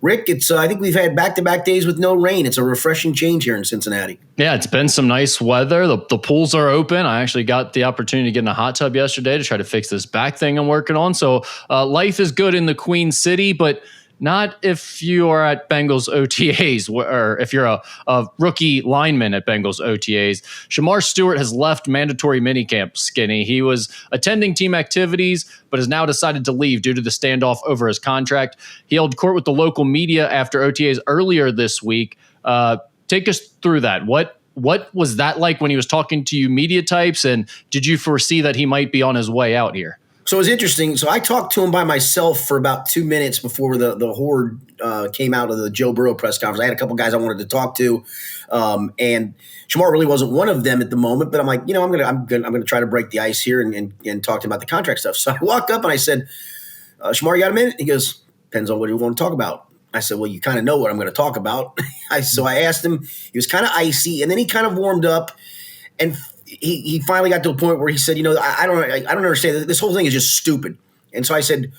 Rick, it's I think we've had back-to-back days with no rain. It's a refreshing change here in Cincinnati. Yeah, it's been some nice weather. The pools are open. I actually got the opportunity to get in a hot tub yesterday to try to fix this back thing I'm working on. So life is good in the Queen City, but not if you are at Bengals OTAs or if you're a rookie lineman at Bengals OTAs. Shemar Stewart has left mandatory minicamp, Skinny. He was attending team activities, but has now decided to leave due to the standoff over his contract. He held court with the local media after OTAs earlier this week. Take us through that. What was that like when he was talking to you media types, and did you foresee that he might be on his way out here? So it was interesting. So I talked to him by myself for about 2 minutes before the horde came out of the Joe Burrow press conference. I had a couple guys I wanted to talk to, and Shemar really wasn't one of them at the moment. But I'm like, I'm gonna try to break the ice here and talk to him about the contract stuff. So I walked up and I said, Shemar, you got a minute? He goes, depends on what you want to talk about. I said, well, you kind of know what I'm going to talk about. So I asked him. He was kind of icy, and then he kind of warmed up, and he finally got to a point where he said, I don't understand. This whole thing is just stupid. And so I said,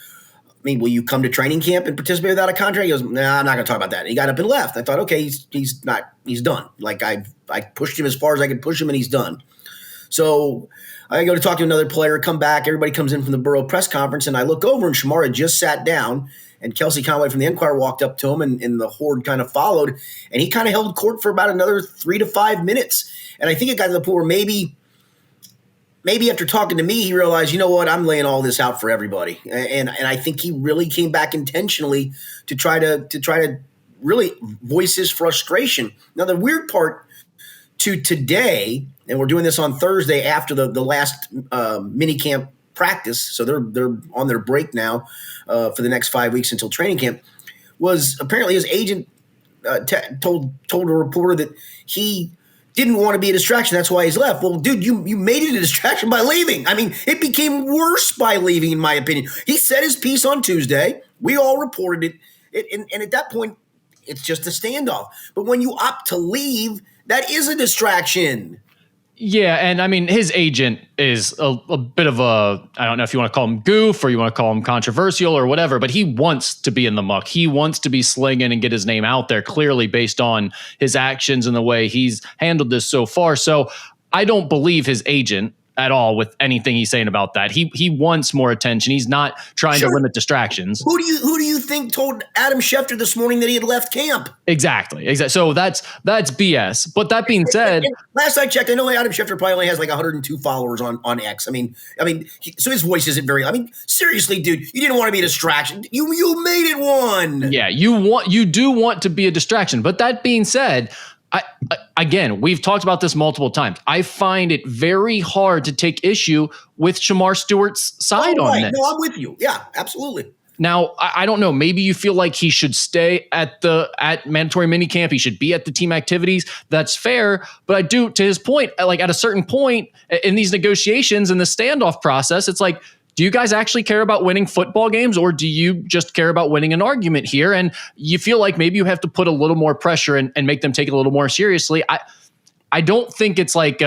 will you come to training camp and participate without a contract? He goes, nah, I'm not going to talk about that. And he got up and left. I thought, okay, he's done. Like I pushed him as far as I could push him, and he's done. So I go to talk to another player, come back. Everybody comes in from the Burrow press conference, and I look over, and Shemar had just sat down, and Kelsey Conway from the Enquirer walked up to him, and the horde kind of followed, and he kind of held court for about another 3 to 5 minutes. And I think it got to the point where maybe after talking to me, he realized, you know what, I'm laying all this out for everybody. And I think he really came back intentionally to try to really voice his frustration. Now, the weird part to today, and we're doing this on Thursday after the last mini camp practice, so they're on their break now for the next 5 weeks until training camp, was apparently his agent told a reporter that he didn't want to be a distraction. That's why he's left. Well, dude, you made it a distraction by leaving. I mean, it became worse by leaving, in my opinion. He said his piece on Tuesday. We all reported it. And at that point, it's just a standoff. But when you opt to leave, that is a distraction. Yeah, and I mean, his agent is a bit of a, I don't know if you want to call him goof or you want to call him controversial or whatever, but he wants to be in the muck. He wants to be slinging and get his name out there, clearly based on his actions and the way he's handled this so far. So I don't believe his agent at all with anything he's saying about that. He wants more attention. He's not trying to limit distractions. Who do you think told Adam Schefter this morning that he had left camp? Exactly. So that's BS. But that being said, last I checked, I know Adam Schefter probably only has like 102 followers on X. So his voice isn't very. Seriously, dude, you didn't want to be a distraction. You made it one. Yeah, you do want to be a distraction. But that being said, again, we've talked about this multiple times. I find it very hard to take issue with Shemar Stewart's side on this. No, I'm with you. Yeah, absolutely. Now, I don't know. Maybe you feel like he should stay at mandatory minicamp. He should be at the team activities. That's fair. But I do, to his point, like at a certain point in these negotiations and the standoff process, it's like, do you guys actually care about winning football games, or do you just care about winning an argument here? And you feel like maybe you have to put a little more pressure and make them take it a little more seriously. I don't think it's like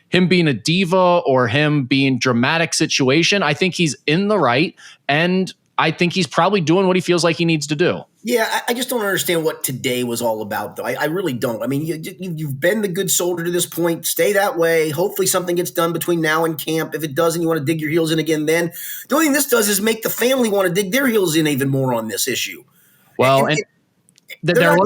him being a diva or him being dramatic situation. I think he's in the right, and I think he's probably doing what he feels like he needs to do. Yeah, I just don't understand what today was all about, though. I really don't. I mean, you've been the good soldier to this point. Stay that way. Hopefully something gets done between now and camp. If it doesn't, you want to dig your heels in again then. The only thing this does is make the family want to dig their heels in even more on this issue. Well, there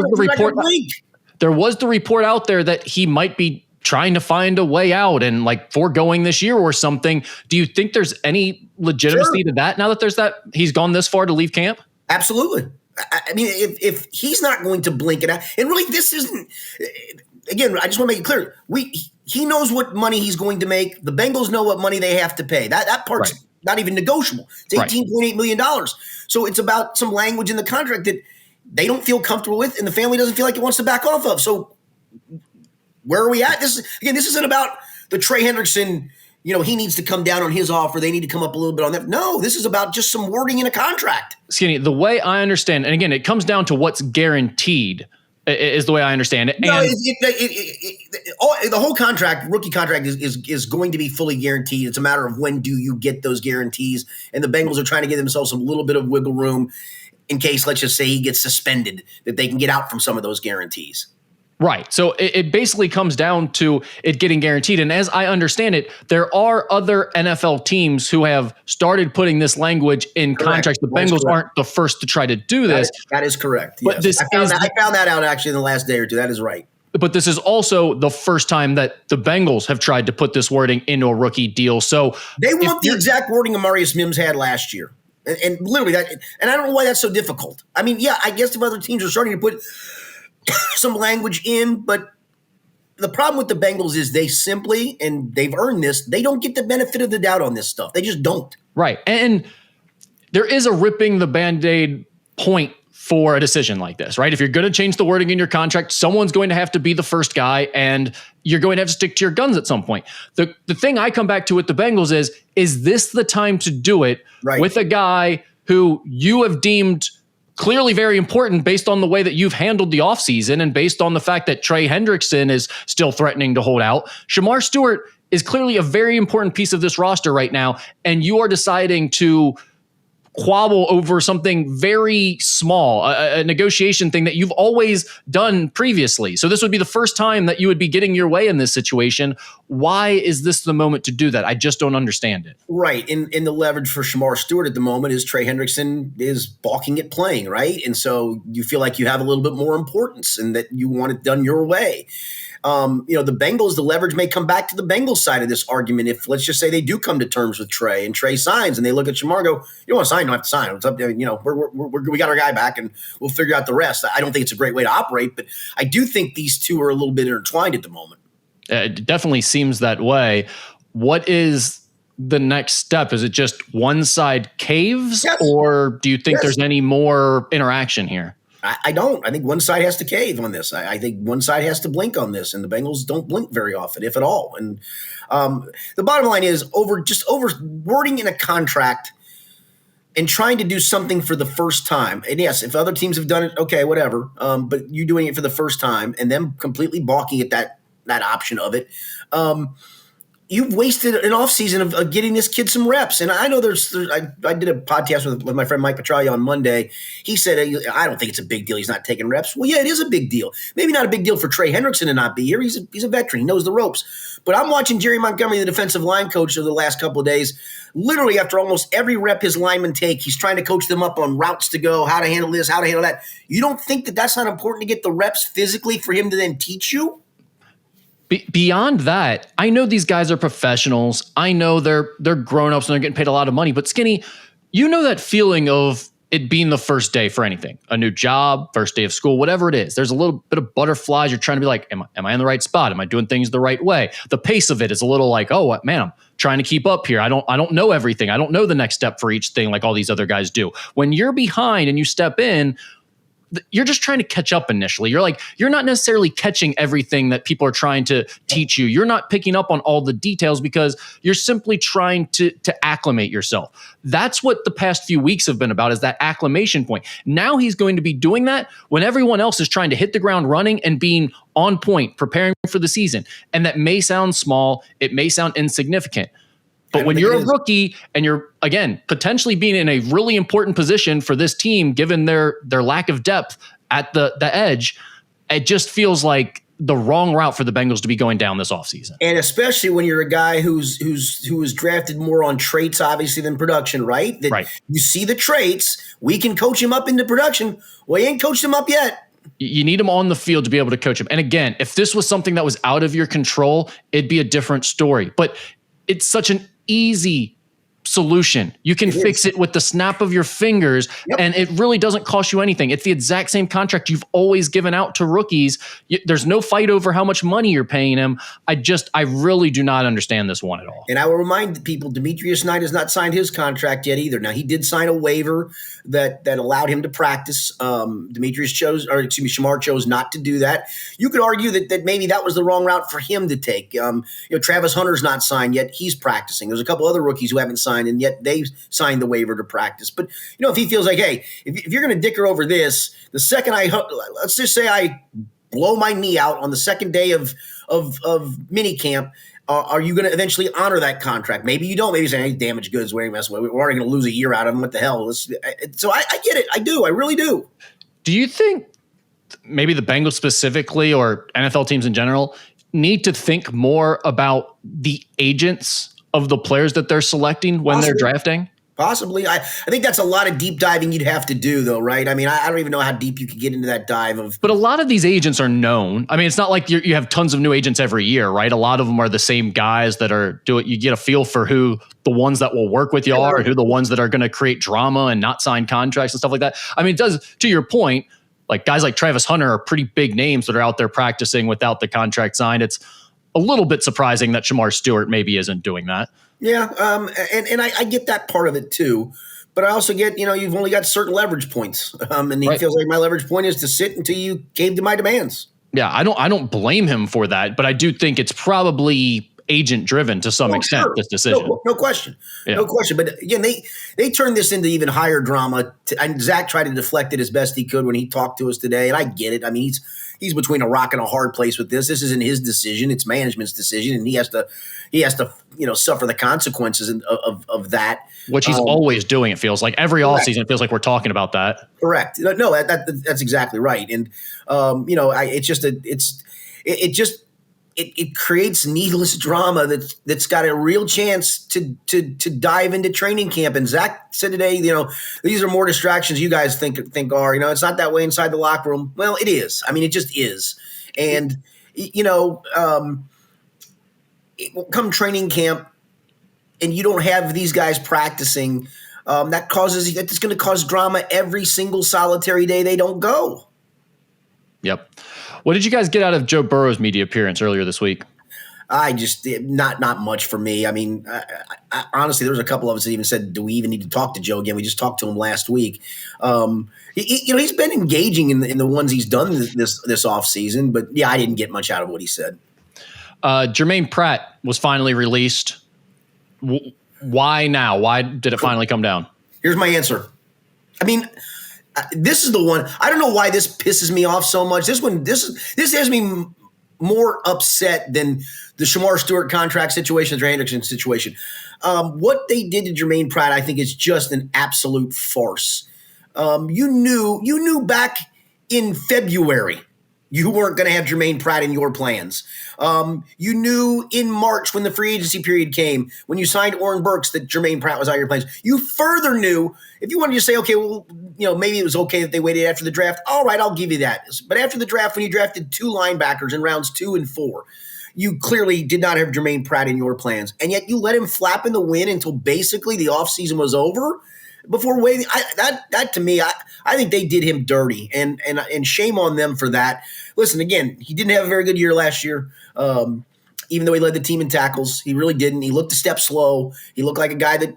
was the report out there that he might be trying to find a way out and like foregoing this year or something. Do you think there's any legitimacy to that now that he's gone this far to leave camp? Absolutely. I mean, if he's not going to blink it out, and really this isn't, again, I just want to make it clear. He knows what money he's going to make. The Bengals know what money they have to pay. That part's right. Not even negotiable. It's $18.8 million. So it's about some language in the contract that they don't feel comfortable with and the family doesn't feel like it wants to back off of. So where are we at? This isn't about the Trey Hendrickson, he needs to come down on his offer. They need to come up a little bit on that. No, this is about just some wording in a contract. Skinny, the way I understand, and again, it comes down to what's guaranteed is the way I understand it. No, the whole contract, rookie contract is going to be fully guaranteed. It's a matter of when do you get those guarantees. And the Bengals are trying to give themselves a little bit of wiggle room. in case, let's just say, he gets suspended, that they can get out from some of those guarantees. Right. So it basically comes down to it getting guaranteed. And as I understand it, there are other NFL teams who have started putting this language in contracts. The Bengals aren't the first to try to do this. That is correct. But yes. I found that out actually in the last day or two. That is right. But this is also the first time that the Bengals have tried to put this wording into a rookie deal. So they want the exact wording Amarius Mims had last year. And literally that, and I don't know why that's so difficult. I mean, yeah, I guess if other teams are starting to put some language in, but the problem with the Bengals is they simply, and they've earned this, they don't get the benefit of the doubt on this stuff. They just don't. Right. And there is a ripping the Band-Aid point for a decision like this, right? If you're going to change the wording in your contract, someone's going to have to be the first guy, and you're going to have to stick to your guns at some point. The thing I come back to with the Bengals is this the time to do it with a guy who you have deemed clearly very important based on the way that you've handled the offseason and based on the fact that Trey Hendrickson is still threatening to hold out. Shemar Stewart is clearly a very important piece of this roster right now, and you are deciding to quabble over something very small, a negotiation thing that you've always done previously. So this would be the first time that you would be getting your way in this situation. Why is this the moment to do that? I just don't understand it. Right. In the leverage for Shemar Stewart at the moment is Trey Hendrickson is balking at playing, right? And so you feel like you have a little bit more importance and that you want it done your way. The Bengals, the leverage may come back to the Bengals side of this argument. If let's just say they do come to terms with Trey and Trey signs and they look at Shemar and go, you don't want to sign, you don't have to sign. It's up to, we got our guy back and we'll figure out the rest. I don't think it's a great way to operate, but I do think these two are a little bit intertwined at the moment. It definitely seems that way. What is the next step? Is it just one side caves or do you think there's any more interaction here? I don't. I think one side has to cave on this. I think one side has to blink on this, and the Bengals don't blink very often, if at all. And the bottom line is over wording in a contract and trying to do something for the first time. And yes, if other teams have done it, okay, whatever. But you doing it for the first time and them completely balking at that option of it. You've wasted an offseason of getting this kid some reps. And I know I did a podcast with my friend Mike Petraglia on Monday. He said, I don't think it's a big deal. He's not taking reps. Well, yeah, it is a big deal. Maybe not a big deal for Trey Hendrickson to not be here. He's a veteran. He knows the ropes. But I'm watching Jerry Montgomery, the defensive line coach of the last couple of days. Literally after almost every rep his linemen take, he's trying to coach them up on routes to go, how to handle this, how to handle that. You don't think that that's not important to get the reps physically for him to then teach you? Beyond that, I know these guys are professionals. I know they're grown-ups and they're getting paid a lot of money. But Skinny, you know that feeling of it being the first day for anything, a new job, first day of school, whatever it is. There's a little bit of butterflies. You're trying to be like, am I in the right spot? Am I doing things the right way? The pace of it is a little like, oh man, I'm trying to keep up here. I don't know everything. I don't know the next step for each thing like all these other guys do. When you're behind and you step in, you're just trying to catch up initially. You're not necessarily catching everything that people are trying to teach you. You're not picking up on all the details because you're simply trying to acclimate yourself. That's what the past few weeks have been about, is that acclimation point. Now he's going to be doing that when everyone else is trying to hit the ground running and being on point, preparing for the season. And that may sound small. It may sound insignificant. But when you're a rookie and you're, again, potentially being in a really important position for this team, given their lack of depth at the edge, it just feels like the wrong route for the Bengals to be going down this offseason. And especially when you're a guy who was drafted more on traits, obviously, than production, right? Right. You see the traits. We can coach him up into production. Well, you ain't coached him up yet. You need him on the field to be able to coach him. And again, if this was something that was out of your control, it'd be a different story. But it's such an easy solution. You can fix it with the snap of your fingers, and it really doesn't cost you anything. It's the exact same contract you've always given out to rookies. There's no fight over how much money you're paying him. I really do not understand this one at all. And I will remind people, Demetrius Knight has not signed his contract yet either. Now, he did sign a waiver that allowed him to practice. Shemar chose not to do that. You could argue that maybe that was the wrong route for him to take. Travis Hunter's not signed yet. He's practicing. There's a couple other rookies who haven't signed, and yet they signed the waiver to practice. But, if he feels like, hey, if you're going to dicker over this, the second let's just say I blow my knee out on the second day of mini camp, are you going to eventually honor that contract? Maybe you don't. Maybe you say, hey, damaged goods, we're already going to lose a year out of him. What the hell? So I get it. I do. I really do. Do you think maybe the Bengals specifically or NFL teams in general need to think more about the agents of the players that they're selecting when they're drafting? Possibly. I think that's a lot of deep diving you'd have to do, though, right? I mean, I don't even know how deep you could get into that dive of. But a lot of these agents are known. I mean, it's not like you have tons of new agents every year, right? A lot of them are the same guys that are doing. You get a feel for who the ones that will work with you are, and who the ones that are going to create drama and not sign contracts and stuff like that. I mean, it does, to your point, like guys like Travis Hunter are pretty big names that are out there practicing without the contract signed. It's a little bit surprising that Shemar Stewart maybe isn't doing that. Yeah, and I get that part of it too, but I also get, you've only got certain leverage points, and he feels like my leverage point is to sit until you cave to my demands. Yeah, I don't blame him for that, but I do think it's probably agent driven to some extent. Sure. This decision, no question, no question. But again, they turned this into even higher drama. And Zach tried to deflect it as best he could when he talked to us today, and I get it. I mean, he's between a rock and a hard place with this. This isn't his decision; it's management's decision, and he has to suffer the consequences of that. Which he's always doing. It feels like every offseason, it feels like we're talking about that. Correct. No, that's exactly right. And it creates needless drama that's got a real chance to dive into training camp. And Zach said today, these are more distractions you guys think are. It's not that way inside the locker room. Well, it is. I mean, it just is. And come training camp, and you don't have these guys practicing, that's going to cause drama every single solitary day they don't go. Yep. What did you guys get out of Joe Burrow's media appearance earlier this week? I just not much for me. I mean, I, honestly, there was a couple of us that even said, "Do we even need to talk to Joe again?" We just talked to him last week. He's been engaging in the ones he's done this off season, but yeah, I didn't get much out of what he said. Jermaine Pratt was finally released. Why now? Why did it finally come down? Here's my answer. I mean, this is the one. I don't know why this pisses me off so much. This has me more upset than the Shemar Stewart contract situation, the Dre Hendrickson situation. What they did to Jermaine Pratt, I think, is just an absolute farce. You knew back in February you weren't going to have Jermaine Pratt in your plans. You knew in March when the free agency period came, when you signed Oren Burks, that Jermaine Pratt was out of your plans. You further knew, if you wanted to say, okay, well, maybe it was okay that they waited after the draft. All right, I'll give you that. But after the draft, when you drafted 2 linebackers in rounds 2 and 4, you clearly did not have Jermaine Pratt in your plans. And yet you let him flap in the wind until basically the offseason was over before waiting. That to me, I think they did him dirty, and shame on them for that. Listen, again, he didn't have a very good year last year. Even though he led the team in tackles, he really didn't. He looked a step slow. He looked like a guy that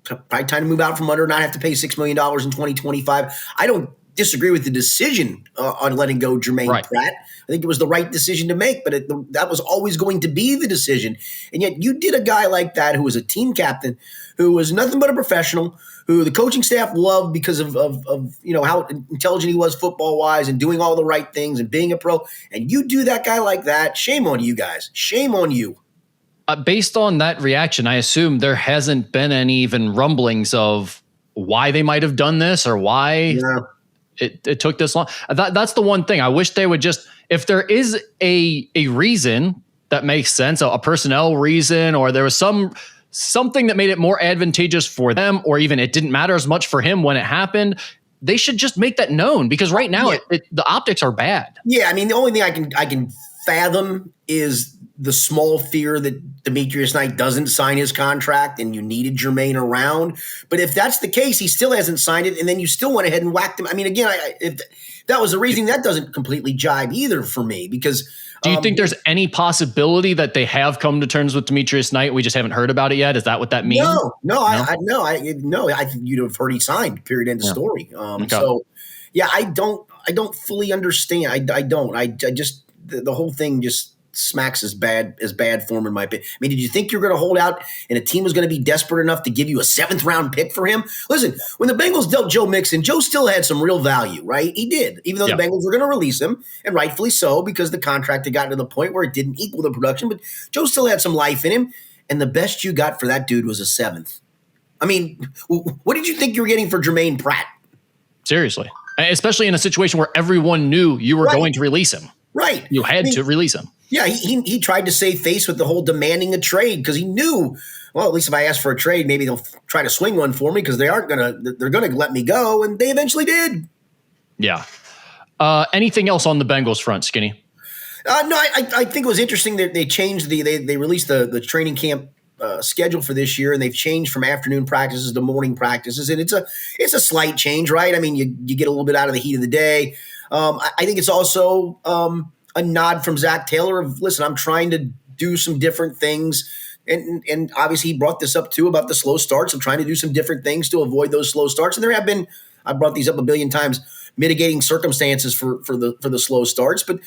probably time to move out from under, not have to pay $6 million in 2025. I don't disagree with the decision on letting go Jermaine Pratt. I think it was the right decision to make, but that was always going to be the decision. And yet you did a guy like that who was a team captain, who was nothing but a professional, who the coaching staff loved because of how intelligent he was football-wise and doing all the right things and being a pro. And you do that guy like that, shame on you guys. Shame on you. Based on that reaction, I assume there hasn't been any even rumblings of why they might have done this or why it took this long. That's the one thing. I wish they would just, if there is a reason that makes sense, a personnel reason, or there was something that made it more advantageous for them, or even it didn't matter as much for him when it happened, they should just make that known, because right now the optics are bad. Yeah, I mean, the only thing I can fathom is the small fear that Demetrius Knight doesn't sign his contract and you needed Jermaine around. But if that's the case, he still hasn't signed it, and then you still went ahead and whacked him. I mean, again, if that was the reason, that doesn't completely jibe either for me, because do you think there's any possibility that they have come to terms with Demetrius Knight? We just haven't heard about it yet. Is that what that means? No. I think you'd have heard he signed. Period. End of story. Okay. So, yeah, I don't fully understand. I don't. I just the whole thing just smacks as bad form in my opinion. I mean, did you think you're going to hold out and a team was going to be desperate enough to give you a 7th round pick for him? Listen, when the Bengals dealt Joe Mixon, Joe still had some real value, right? He did, even though the Bengals were going to release him, and rightfully so, because the contract had gotten to the point where it didn't equal the production, but Joe still had some life in him, and the best you got for that dude was a 7th. I mean, what did you think you were getting for Jermaine Pratt? Seriously. Especially in a situation where everyone knew you were going to release him. Right. You had to release him. Yeah, he tried to save face with the whole demanding a trade because he knew, well, at least if I ask for a trade, maybe they'll try to swing one for me because they're going to let me go, and they eventually did. Yeah. Anything else on the Bengals front, Skinny? No, I think it was interesting that they changed they released the training camp schedule for this year, and they've changed from afternoon practices to morning practices, and it's a slight change, right? I mean, you get a little bit out of the heat of the day. I think it's also a nod from Zach Taylor of, listen, I'm trying to do some different things, and obviously he brought this up too about the slow starts. I'm trying to do some different things to avoid those slow starts, and there have been, I brought these up a billion times, mitigating circumstances for the slow starts. But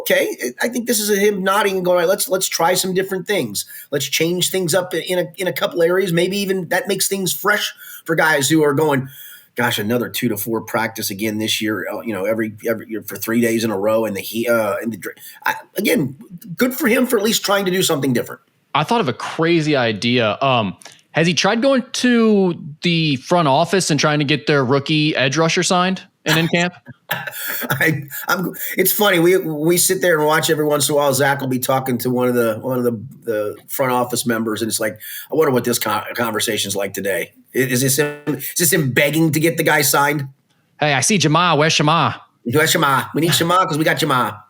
okay, I think this is him nodding and going, let's try some different things. Let's change things up in a couple areas. Maybe even that makes things fresh for guys who are going, gosh, another 2 to 4 practice again this year. Every for 3 days in a row, and again, good for him for at least trying to do something different. I thought of a crazy idea. Has he tried going to the front office and trying to get their rookie edge rusher signed and in camp? It's funny. We sit there and watch every once in a while. Zach will be talking to one of the front office members, and it's like, I wonder what this conversation's like today. Is this him begging to get the guy signed? Hey, I see Shemar. Where's Shemar? Where's Shemar? We need Shemar because we got Shemar.